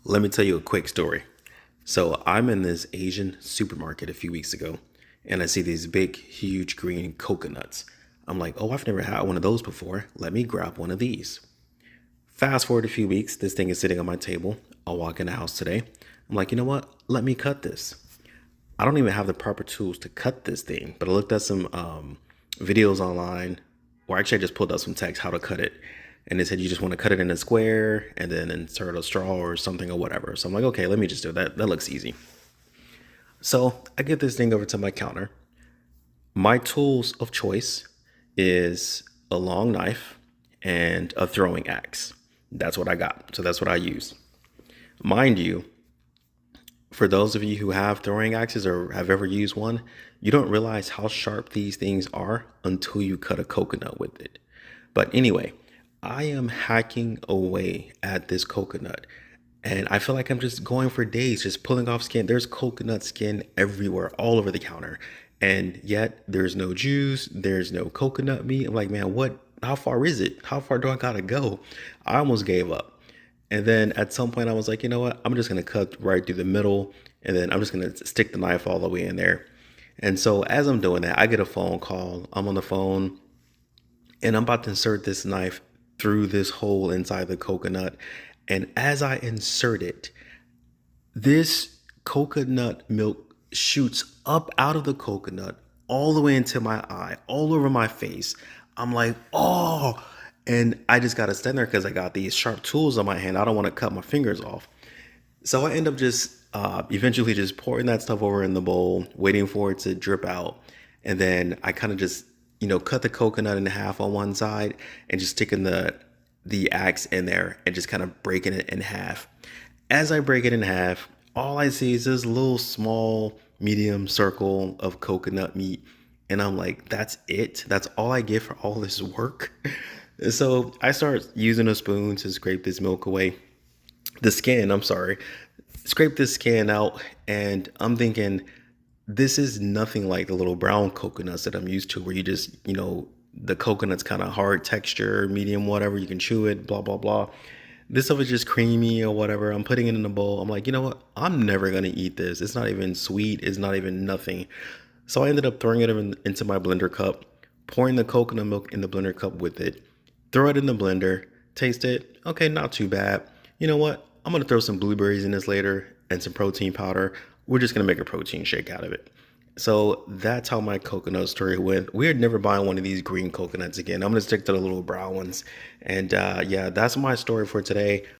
Let me tell you a quick story. So I'm in this Asian supermarket a few weeks ago, and I see these big, huge green coconuts. I'm like, oh, I've never had one of those before. Let me grab one of these. Fast forward a few weeks, this thing is sitting on my table. I'll walk in the house today. I'm like, you know what? Let me cut this. I don't even have the proper tools to cut this thing, but I looked at some videos online, or actually I just pulled up some text how to cut it. And they said you just want to cut it in a square and then insert a straw or something or whatever. So I'm like, okay, let me just do that. That looks easy. So I get this thing over to my counter. My tools of choice is a long knife and a throwing axe. That's what I got. So that's what I use. Mind you, for those of you who have throwing axes or have ever used one, you don't realize how sharp these things are until you cut a coconut with it. But anyway, I am hacking away at this coconut and I feel like I'm just going for days, just pulling off skin. There's coconut skin everywhere, all over the counter. And yet there's no juice, there's no coconut meat. I'm like, man, what? How far is it? How far do I gotta go? I almost gave up. And then at some point, I was like, you know what? I'm just going to cut right through the middle. And then I'm just going to stick the knife all the way in there. And so as I'm doing that, I get a phone call. I'm on the phone and I'm about to insert this knife through this hole inside the coconut. And as I insert it, this coconut milk shoots up out of the coconut all the way into my eye, all over my face. I'm like, oh, and I just got to stand there because I got these sharp tools on my hand. I don't want to cut my fingers off. So I end up just eventually just pouring that stuff over in the bowl, waiting for it to drip out. And then I kind of just, cut the coconut in half on one side and just sticking the axe in there and just kind of breaking it in half. As I break it in half, all I see is this little small medium circle of coconut meat. And I'm like, that's it? That's all I get for all this work? So I start using a spoon to scrape this milk away. The skin, I'm sorry. Scrape this skin out, and I'm thinking, this is nothing like the little brown coconuts that I'm used to, where you just, the coconut's kind of hard texture, medium, whatever, you can chew it, blah, blah, blah. This stuff is just creamy or whatever. I'm putting it in a bowl. I'm like, you know what? I'm never going to eat this. It's not even sweet. It's not even nothing. So I ended up throwing it into my blender cup, pouring the coconut milk in the blender cup with it, throw it in the blender, taste it. Okay, not too bad. You know what? I'm going to throw some blueberries in this later and some protein powder. We're just going to make a protein shake out of it. So that's how my coconut story went. We're never buying one of these green coconuts again. I'm going to stick to the little brown ones. And yeah, that's my story for today.